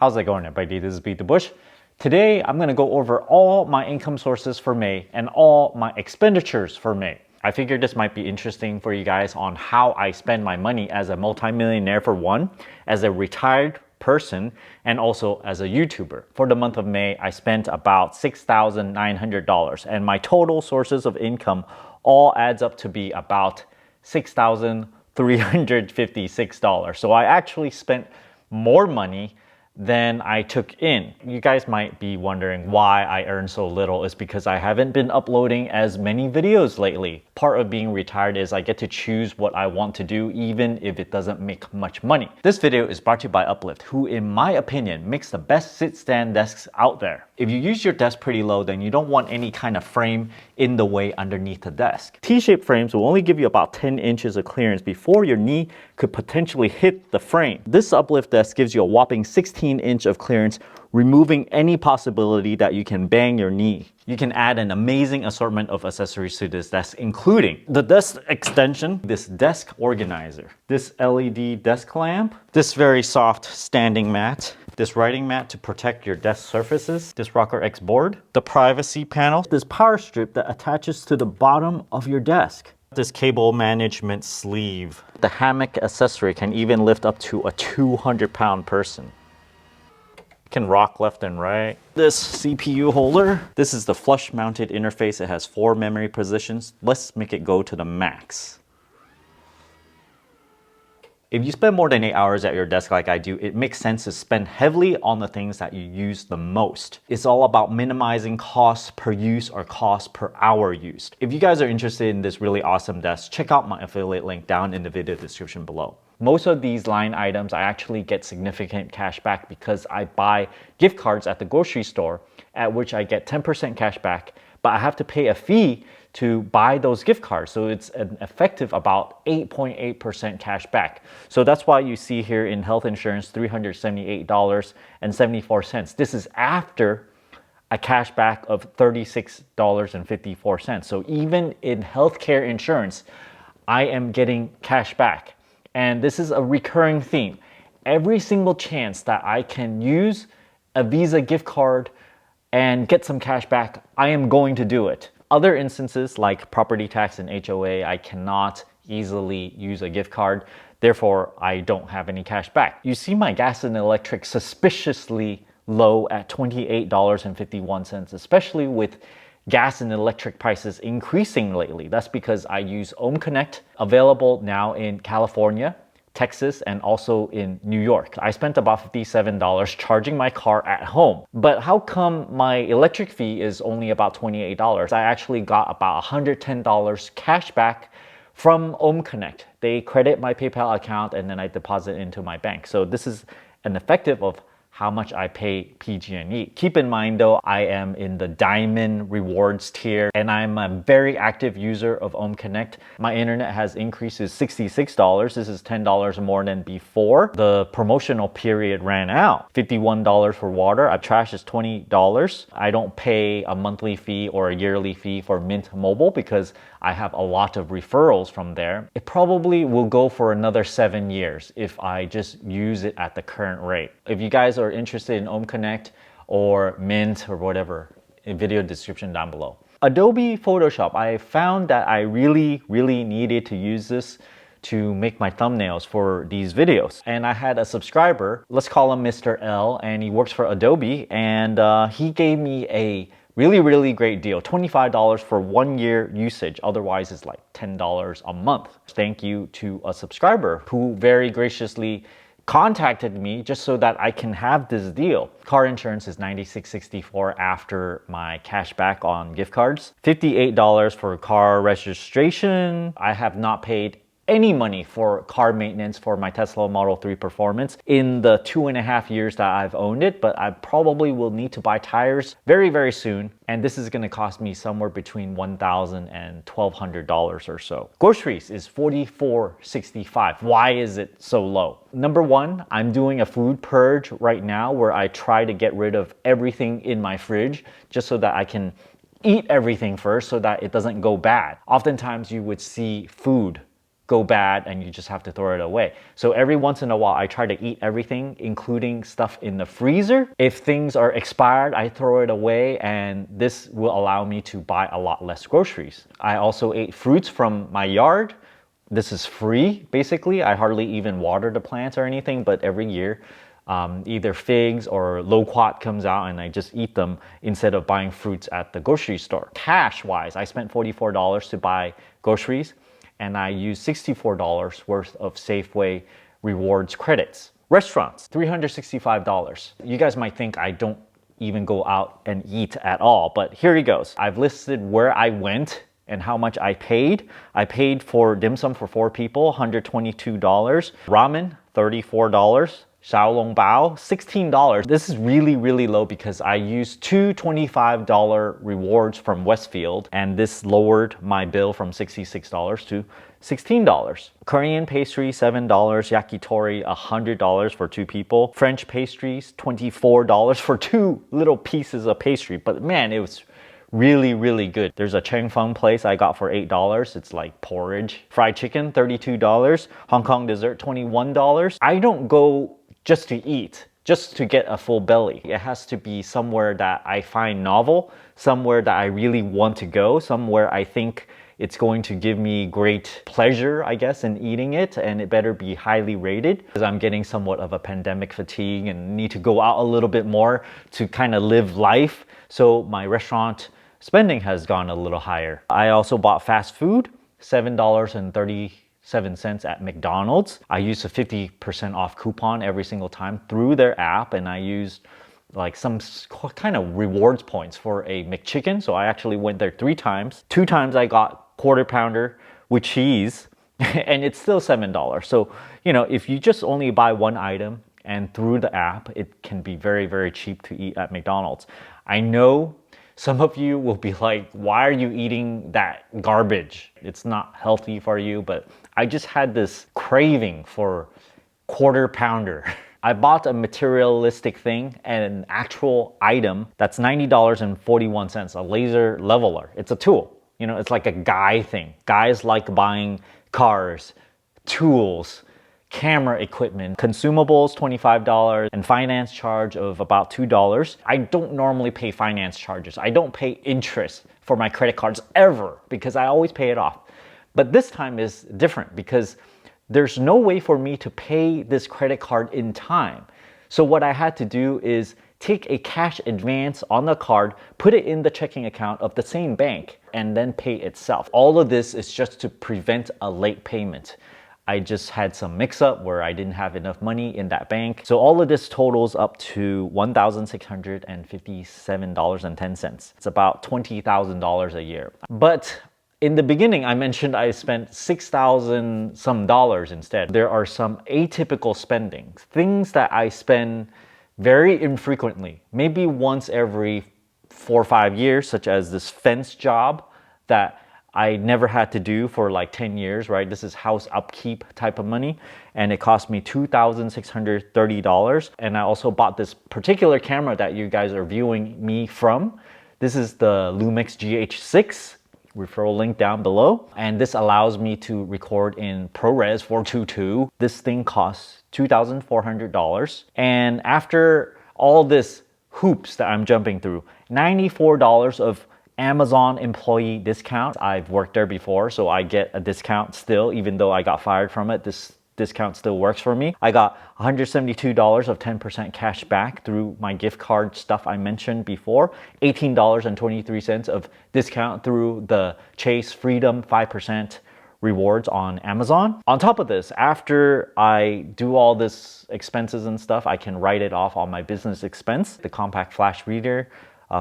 How's it going, everybody? This is BeatTheBush. Today, I'm going to go over all my income sources for May and all my expenditures for May. I figured this might be interesting for you guys on how I spend my money as a multimillionaire for one, as a retired person, and also as a YouTuber. For the month of May, I spent about $6,900, and my total sources of income all adds up to be about $6,356. So I actually spent more money than I took in. You guys might be wondering why I earn so little. It's because I haven't been uploading as many videos lately. Part of being retired is I get to choose what I want to do even if it doesn't make much money. This video is brought to you by Uplift, who in my opinion makes the best sit-stand desks out there. If you use your desk pretty low, then you don't want any kind of frame in the way underneath the desk. T-shaped frames will only give you about 10 inches of clearance before your knee could potentially hit the frame. This Uplift desk gives you a whopping 16-inch of clearance, removing any possibility that you can bang your knee. You can add an amazing assortment of accessories to this desk, including the desk extension, this desk organizer, this LED desk lamp, this very soft standing mat, this writing mat to protect your desk surfaces, this Rocker X board, the privacy panel, this power strip that attaches to the bottom of your desk, this cable management sleeve. The hammock accessory can even lift up to a 200-pound person. Can rock left and right. This CPU holder. This is the flush mounted interface. It has 4 memory positions. Let's make it go to the max. If you spend more than 8 hours at your desk like I do, it makes sense to spend heavily on the things that you use the most. It's all about minimizing cost per use or cost per hour used. If you guys are interested in this really awesome desk, check out my affiliate link down in the video description below. Most of these line items, I actually get significant cash back because I buy gift cards at the grocery store, at which I get 10% cash back, but I have to pay a fee to buy those gift cards. So it's an effective about 8.8% cash back. So that's why you see here in health insurance, $378.74. This is after a cash back of $36.54. So even in healthcare insurance, I am getting cash back. And this is a recurring theme. Every single chance that I can use a Visa gift card and get some cash back, I am going to do it. Other instances like property tax and HOA, I cannot easily use a gift card. Therefore, I don't have any cash back. You see my gas and electric suspiciously low at $28.51, especially with gas and electric prices increasing lately. That's because I use OhmConnect, available now in California, Texas, and also in New York. I spent about $57 charging my car at home. But how come my electric fee is only about $28? I actually got about $110 cash back from OhmConnect. They credit my PayPal account and then I deposit into my bank. So this is an effective of how much I pay PG&E. Keep in mind though, I am in the Diamond Rewards tier and I'm a very active user of OhmConnect. My internet has increased to $66. This is $10 more than before. The promotional period ran out. $51 for water. Trash is $20. I don't pay a monthly fee or a yearly fee for Mint Mobile because I have a lot of referrals from there. It probably will go for another 7 years if I just use it at the current rate. If you guys are interested in OhmConnect or Mint or whatever, in video description down below. Adobe Photoshop, I found that I really needed to use this to make my thumbnails for these videos. And I had a subscriber, let's call him Mr. L, and he works for Adobe, and he gave me a really great deal, $25 for 1 year usage. Otherwise, it's like $10 a month. Thank you to a subscriber who very graciously contacted me just so that I can have this deal. Car insurance is $96.64 after my cash back on gift cards. $58 for car registration. I have not paid any money for car maintenance for my Tesla Model 3 Performance in the 2.5 years that I've owned it, but I probably will need to buy tires very soon, and this is gonna cost me somewhere between $1,000 and $1,200 or so. Groceries is $44.65. Why is it so low? Number one, I'm doing a food purge right now where I try to get rid of everything in my fridge just so that I can eat everything first so that it doesn't go bad. Oftentimes you would see food go bad and you just have to throw it away. So every once in a while, I try to eat everything, including stuff in the freezer. If things are expired, I throw it away, and this will allow me to buy a lot less groceries. I also ate fruits from my yard. This is free, basically. I hardly even water the plants or anything, but every year, either figs or loquat comes out and I just eat them instead of buying fruits at the grocery store. Cash-wise, I spent $44 to buy groceries, and I used $64 worth of Safeway rewards credits. Restaurants, $365. You guys might think I don't even go out and eat at all, but here it goes. I've listed where I went and how much I paid. I paid for dim sum for 4 people, $122. Ramen, $34. Xiaolongbao, $16. This is really, really low because I used 2 $25 rewards from Westfield, and this lowered my bill from $66 to $16. Korean pastry, $7. Yakitori, $100 for 2 people. French pastries, $24 for 2 little pieces of pastry. But man, it was really, really good. There's a Cheng Feng place I got for $8. It's like porridge. Fried chicken, $32. Hong Kong dessert, $21. I don't go just to eat, just to get a full belly. It has to be somewhere that I find novel, somewhere that I really want to go, somewhere I think it's going to give me great pleasure, I guess, in eating it, and it better be highly rated because I'm getting somewhat of a pandemic fatigue and need to go out a little bit more to kind of live life. So my restaurant spending has gone a little higher. I also bought fast food, $7.37 at McDonald's. I used a 50% off coupon every single time through their app, and I used like some kind of rewards points for a McChicken. So I actually went there 3 times. 2 times I got quarter pounder with cheese and it's still $7. So, you know, if you just only buy 1 item and through the app, it can be very, very cheap to eat at McDonald's. I know some of you will be like, why are you eating that garbage? It's not healthy for you, but I just had this craving for quarter pounder. I bought a materialistic thing and an actual item that's $90.41, a laser leveler. It's a tool. You know, it's like a guy thing. Guys like buying cars, tools, camera equipment, consumables, $25, and finance charge of about $2. I don't normally pay finance charges. I don't pay interest for my credit cards ever because I always pay it off. But this time is different because there's no way for me to pay this credit card in time. So what I had to do is take a cash advance on the card, put it in the checking account of the same bank, and then pay itself. All of this is just to prevent a late payment. I just had some mix-up where I didn't have enough money in that bank. So all of this totals up to $1,657.10. It's about $20,000 a year. But in the beginning, I mentioned I spent $6,000 some dollars instead. There are some atypical spending, things that I spend very infrequently, maybe once every 4 or 5 years, such as this fence job that I never had to do for like 10 years, right? This is house upkeep type of money, and it cost me $2,630. And I also bought this particular camera that you guys are viewing me from. This is the Lumix GH6. Referral link down below, and this allows me to record in ProRes 422. This thing costs $2,400, and after all this hoops that I'm jumping through, $94 of Amazon employee discount. I've worked there before, so I get a discount still, even though I got fired from it. This discount still works for me. I got $172 of 10% cash back through my gift card stuff I mentioned before. $18.23 of discount through the Chase Freedom 5% rewards on Amazon. On top of this, after I do all this expenses and stuff, I can write it off on my business expense. The compact flash reader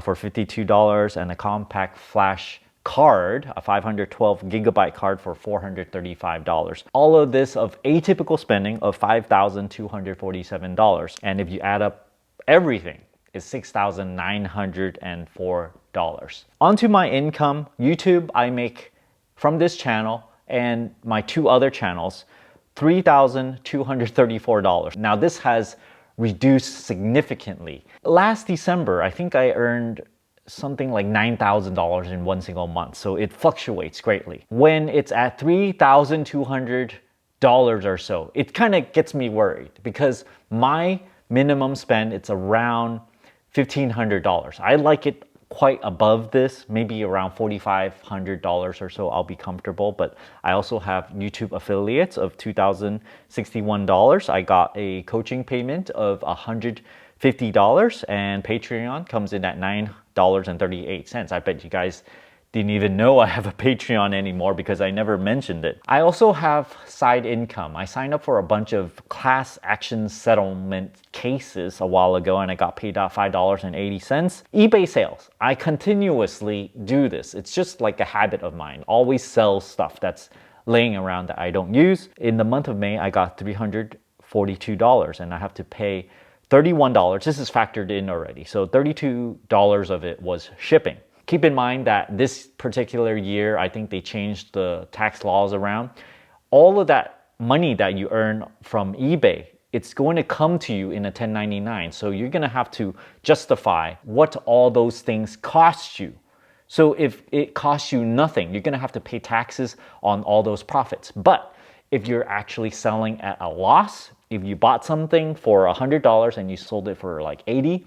for $52 and a compact flash card, a 512 gigabyte card for $435. All of this of atypical spending of $5,247. And if you add up everything, it's $6,904. Onto my income, YouTube, I make from this channel and my 2 other channels, $3,234. Now this has reduced significantly. Last December, I think I earned something like $9,000 in one single month. So it fluctuates greatly. When it's at $3,200 or so, it kind of gets me worried because my minimum spend, it's around $1,500. I like it quite above this, maybe around $4,500 or so. I'll be comfortable, but I also have YouTube affiliates of $2,061. I got a coaching payment of $150, and Patreon comes in at $9.38. I bet you guys didn't even know I have a Patreon anymore because I never mentioned it. I also have side income. I signed up for a bunch of class action settlement cases a while ago and I got paid out $5.80. eBay sales. I continuously do this. It's just like a habit of mine. Always sell stuff that's laying around that I don't use. In the month of May, I got $342 and I have to pay $31. This is factored in already. So $32 of it was shipping. Keep in mind that this particular year, I think they changed the tax laws around. All of that money that you earn from eBay, it's going to come to you in a 1099. So you're going to have to justify what all those things cost you. So if it costs you nothing, you're going to have to pay taxes on all those profits. But if you're actually selling at a loss, if you bought something for $100 and you sold it for like $80,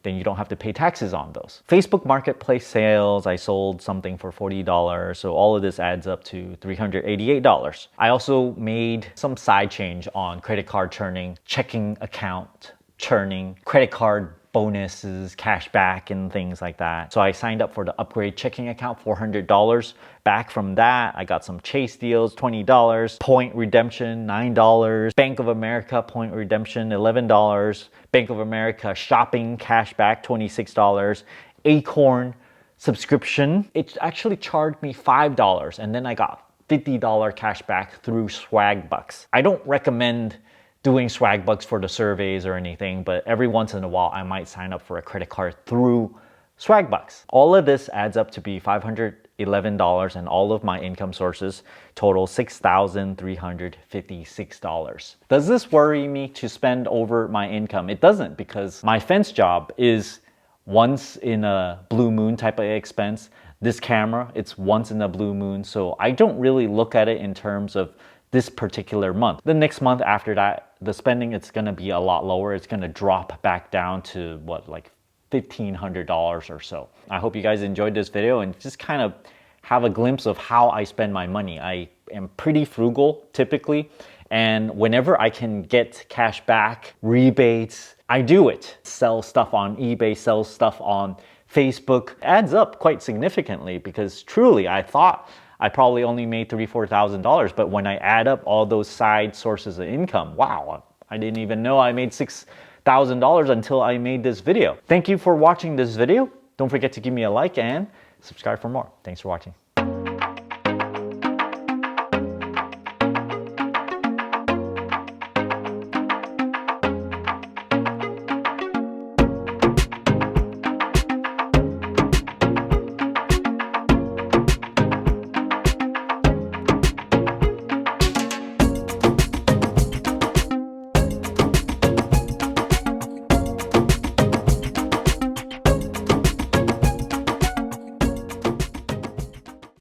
then you don't have to pay taxes on those. Facebook Marketplace sales, I sold something for $40, so all of this adds up to $388. I also made some side change on credit card churning, checking account churning, credit card bonuses, cash back, and things like that. So I signed up for the Upgrade checking account, $400 back from that. I got some Chase deals, $20, point redemption, $9, Bank of America point redemption, $11, Bank of America shopping cash back, $26, Acorn subscription. It actually charged me $5 and then I got $50 cash back through Swag Bucks. I don't recommend doing Swag Bucks for the surveys or anything, but every once in a while I might sign up for a credit card through Swag Bucks. All of this adds up to be $511 and all of my income sources total $6,356. Does this worry me to spend over my income? It doesn't, because my fence job is once in a blue moon type of expense. This camera, it's once in a blue moon, so I don't really look at it in terms of this particular month. The next month after that, the spending, it's gonna be a lot lower. It's gonna drop back down to what, like $1,500 or so. I hope you guys enjoyed this video and just kind of have a glimpse of how I spend my money. I am pretty frugal typically, and whenever I can get cash back, rebates, I do it. Sell stuff on eBay, sell stuff on Facebook. It adds up quite significantly because truly I thought I probably only made $3,000 to $4,000, but when I add up all those side sources of income, wow, I didn't even know I made $6,000 until I made this video. Thank you for watching this video. Don't forget to give me a like and subscribe for more. Thanks for watching.